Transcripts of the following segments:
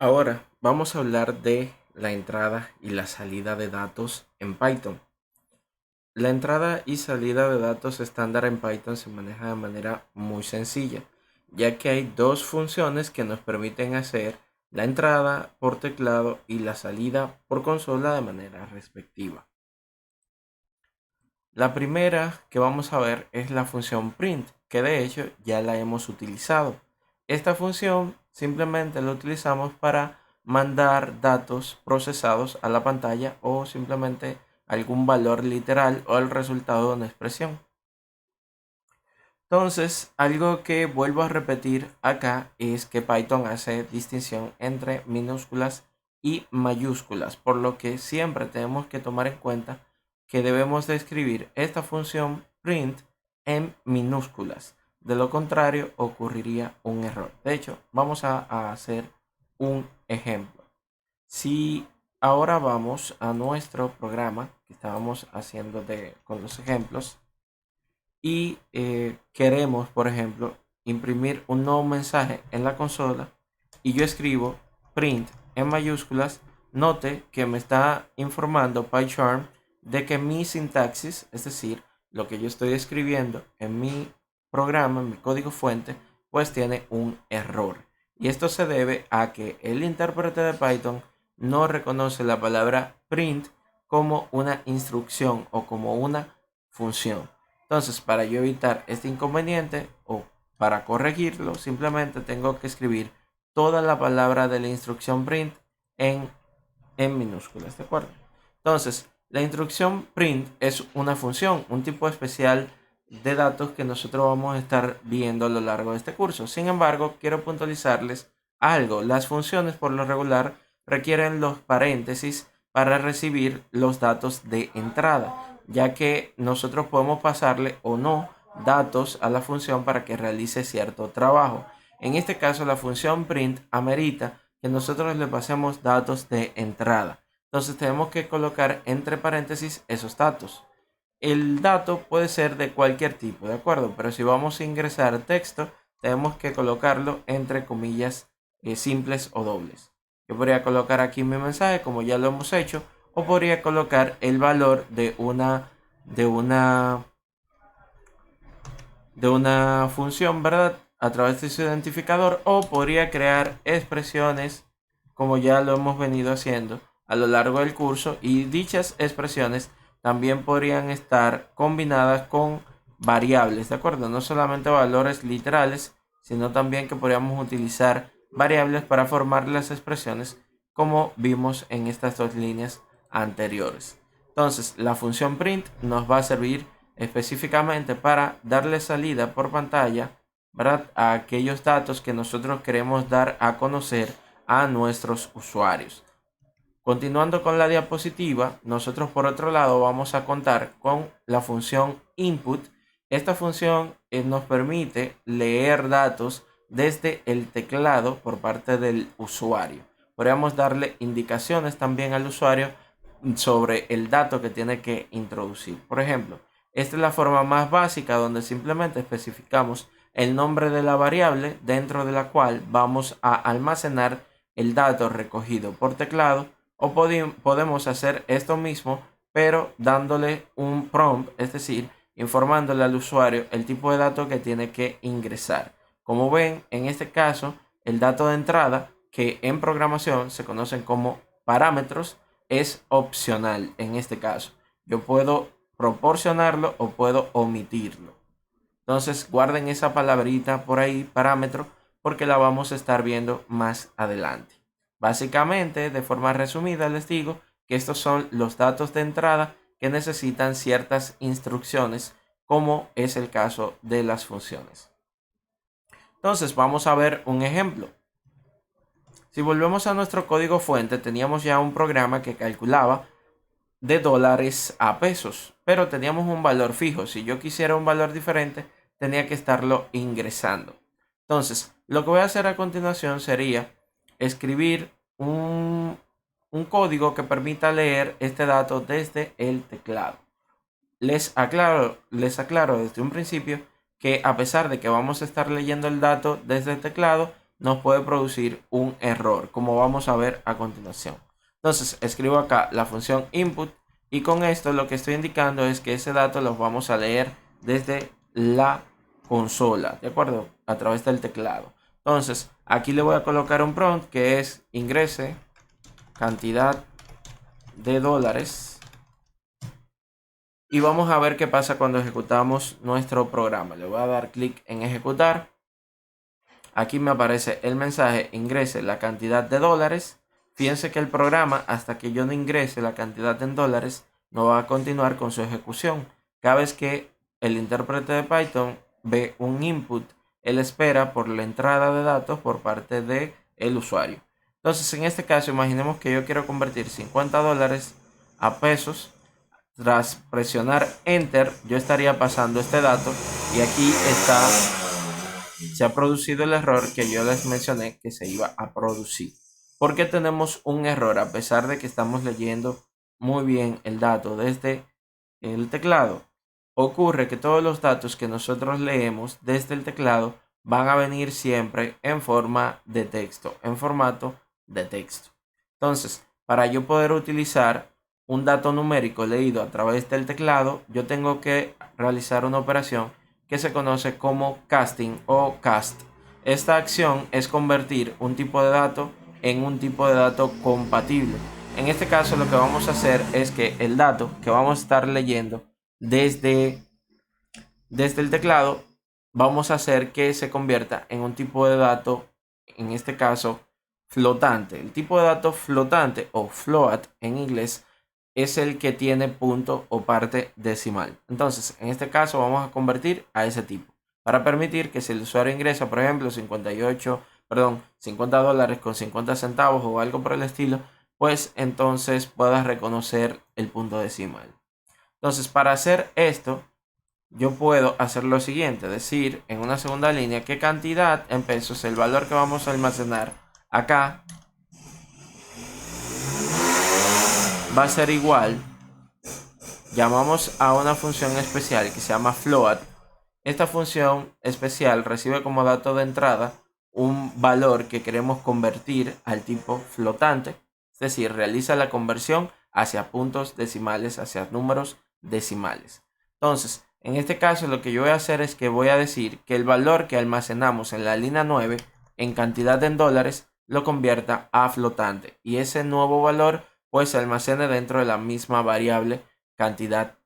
Ahora vamos a hablar de la entrada y la salida de datos en Python. La entrada y salida de datos estándar en Python se maneja de manera muy sencilla, ya que hay dos funciones que nos permiten hacer la entrada por teclado y la salida por consola de manera respectiva. La primera que vamos a ver es la función print, que de hecho ya la hemos utilizado. Esta función simplemente la utilizamos para mandar datos procesados a la pantalla o simplemente algún valor literal o el resultado de una expresión. Entonces, algo que vuelvo a repetir acá es que Python hace distinción entre minúsculas y mayúsculas, por lo que siempre tenemos que tomar en cuenta que debemos de escribir esta función print en minúsculas. De lo contrario, ocurriría un error. De hecho, vamos a hacer un ejemplo. Si ahora vamos a nuestro programa que estábamos haciendo con los ejemplos, y queremos, por ejemplo, imprimir un nuevo mensaje en la consola y yo escribo print en mayúsculas, note que me está informando PyCharm de que mi sintaxis, es decir, lo que yo estoy escribiendo en mi programa, en mi código fuente, pues tiene un error. Y esto se debe a que el intérprete de Python no reconoce la palabra print como una instrucción o como una función. Entonces, para yo evitar este inconveniente o para corregirlo, simplemente tengo que escribir toda la palabra de la instrucción print en, en minúsculas, ¿de acuerdo? Entonces, la instrucción print es una función, un tipo especial de datos que nosotros vamos a estar viendo a lo largo de este curso. Sin embargo, quiero puntualizarles algo. Las funciones por lo regular requieren los paréntesis para recibir los datos de entrada, ya que nosotros podemos pasarle o no datos a la función para que realice cierto trabajo. En este caso, la función print amerita que nosotros le pasemos datos de entrada. Entonces tenemos que colocar entre paréntesis esos datos. El dato puede ser de cualquier tipo, ¿de acuerdo? Pero si vamos a ingresar texto, tenemos que colocarlo entre comillas simples o dobles. Yo podría colocar aquí mi mensaje como ya lo hemos hecho, o podría colocar el valor de una, de una función, ¿verdad? A través de su identificador, o podría crear expresiones como ya lo hemos venido haciendo a lo largo del curso, y dichas expresiones también podrían estar combinadas con variables, ¿de acuerdo? No solamente valores literales, sino también que podríamos utilizar variables para formar las expresiones como vimos en estas dos líneas anteriores. Entonces, la función print nos va a servir específicamente para darle salida por pantalla, ¿verdad?, a aquellos datos que nosotros queremos dar a conocer a nuestros usuarios. Continuando con la diapositiva, nosotros por otro lado vamos a contar con la función input. Esta función nos permite leer datos desde el teclado por parte del usuario. Podríamos darle indicaciones también al usuario sobre el dato que tiene que introducir. Por ejemplo, esta es la forma más básica donde simplemente especificamos el nombre de la variable dentro de la cual vamos a almacenar el dato recogido por teclado, o podemos hacer esto mismo pero dándole un prompt, es decir, informándole al usuario el tipo de dato que tiene que ingresar. Como ven, en este caso, el dato de entrada, que en programación se conocen como parámetros, es opcional en este caso. Yo puedo proporcionarlo o puedo omitirlo. Entonces guarden esa palabrita por ahí, parámetro, porque la vamos a estar viendo más adelante. Básicamente, de forma resumida, les digo que estos son los datos de entrada que necesitan ciertas instrucciones, como es el caso de las funciones. Entonces vamos a ver un ejemplo. Si volvemos a nuestro código fuente, teníamos ya un programa que calculaba de dólares a pesos, pero teníamos un valor fijo. Si yo quisiera un valor diferente, tenía que estarlo ingresando. Entonces, lo que voy a hacer a continuación sería escribir un código que permita leer este dato desde el teclado. Les aclaro desde un principio que a pesar de que vamos a estar leyendo el dato desde el teclado, nos puede producir un error, como vamos a ver a continuación. Entonces escribo acá la función input y con esto lo que estoy indicando es que ese dato lo vamos a leer desde la consola, ¿de acuerdo? A través del teclado. Entonces aquí le voy a colocar un prompt que es ingrese cantidad de dólares y vamos a ver qué pasa cuando ejecutamos nuestro programa. Le voy a dar clic en ejecutar. Aquí me aparece el mensaje ingrese la cantidad de dólares. Fíjense que el programa, hasta que yo no ingrese la cantidad en dólares, no va a continuar con su ejecución. Cada vez que el intérprete de Python ve un input, él espera por la entrada de datos por parte del usuario. Entonces, en este caso, imaginemos que yo quiero convertir 50 dólares a pesos. Tras presionar Enter, yo estaría pasando este dato y aquí se ha producido el error que yo les mencioné que se iba a producir. ¿Por qué tenemos un error a pesar de que estamos leyendo muy bien el dato desde el teclado? Ocurre que todos los datos que nosotros leemos desde el teclado van a venir siempre en forma de texto, en formato de texto. Entonces, para yo poder utilizar un dato numérico leído a través del teclado, yo tengo que realizar una operación que se conoce como casting o cast. Esta acción es convertir un tipo de dato en un tipo de dato compatible. En este caso lo que vamos a hacer es que el dato que vamos a estar leyendo desde el teclado, vamos a hacer que se convierta en un tipo de dato, en este caso flotante. El tipo de dato flotante o float en inglés es el que tiene punto o parte decimal. Entonces, en este caso vamos a convertir a ese tipo para permitir que si el usuario ingresa, por ejemplo, 50 dólares con 50 centavos o algo por el estilo, pues entonces puedas reconocer el punto decimal. Entonces, para hacer esto, yo puedo hacer lo siguiente, decir en una segunda línea qué cantidad en pesos, el valor que vamos a almacenar acá va a ser igual. Llamamos a una función especial que se llama float. Esta función especial recibe como dato de entrada un valor que queremos convertir al tipo flotante, es decir, realiza la conversión hacia puntos decimales, hacia números decimales. Entonces, en este caso lo que yo voy a hacer es que voy a decir que el valor que almacenamos en la línea 9 en cantidad en dólares lo convierta a flotante y ese nuevo valor pues se almacene dentro de la misma variable cantidad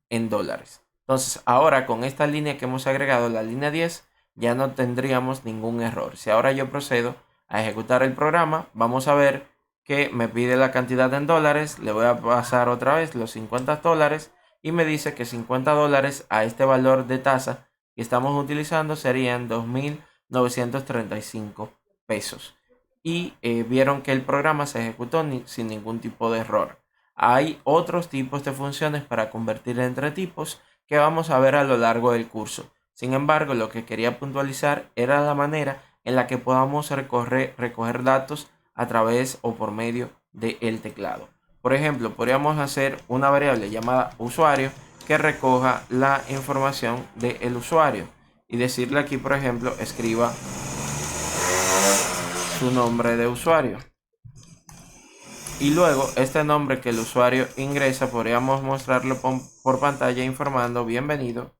en dólares. Entonces ahora con esta línea que hemos agregado, la línea 10, ya no tendríamos ningún error. Si ahora yo procedo a ejecutar el programa, vamos a ver que me pide la cantidad en dólares, le voy a pasar otra vez los 50 dólares y me dice que 50 dólares a este valor de tasa que estamos utilizando serían 2.935 pesos. Y vieron que el programa se ejecutó sin ningún tipo de error. Hay otros tipos de funciones para convertir entre tipos que vamos a ver a lo largo del curso. Sin embargo, lo que quería puntualizar era la manera en la que podamos recoger datos a través o por medio del teclado. Por ejemplo, podríamos hacer una variable llamada usuario que recoja la información del usuario y decirle aquí, por ejemplo, escriba su nombre de usuario. Y luego este nombre que el usuario ingresa podríamos mostrarlo por pantalla informando bienvenido.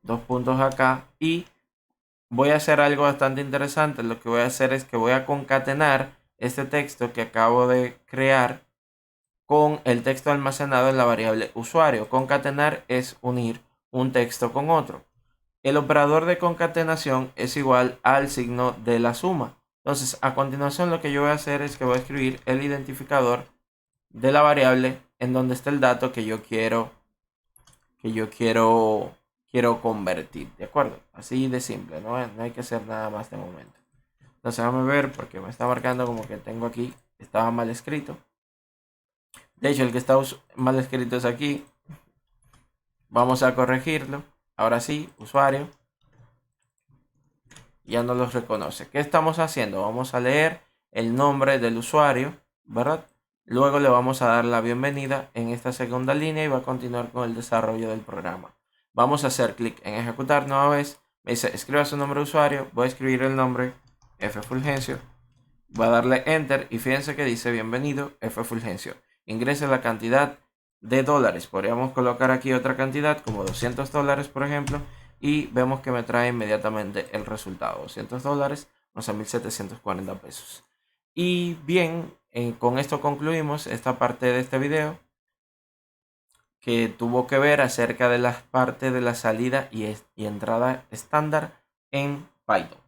Dos puntos acá y voy a hacer algo bastante interesante. Lo que voy a hacer es que voy a concatenar este texto que acabo de crear con el texto almacenado en la variable usuario. Concatenar es unir un texto con otro. El operador de concatenación es igual al signo de la suma. Entonces, a continuación lo que yo voy a hacer es que voy a escribir el identificador de la variable en donde está el dato que yo quiero convertir, ¿de acuerdo? Así de simple, no hay que hacer nada más de momento. Entonces, vamos a ver porque me está marcando como que tengo aquí, estaba mal escrito. De hecho, el que está mal escrito es aquí. Vamos a corregirlo. Ahora sí, usuario. Ya no los reconoce. ¿Qué estamos haciendo? Vamos a leer el nombre del usuario, ¿verdad? Luego le vamos a dar la bienvenida en esta segunda línea y va a continuar con el desarrollo del programa. Vamos a hacer clic en ejecutar nueva vez. Me dice escriba su nombre de usuario. Voy a escribir el nombre F Fulgencio. Voy a darle enter y fíjense que dice bienvenido F Fulgencio. Ingrese la cantidad de dólares. Podríamos colocar aquí otra cantidad como $200 por ejemplo. Y vemos que me trae inmediatamente el resultado. $200, 11.740 pesos. Y bien, con esto concluimos esta parte de este video, que tuvo que ver acerca de las partes de la salida y entrada estándar en Python.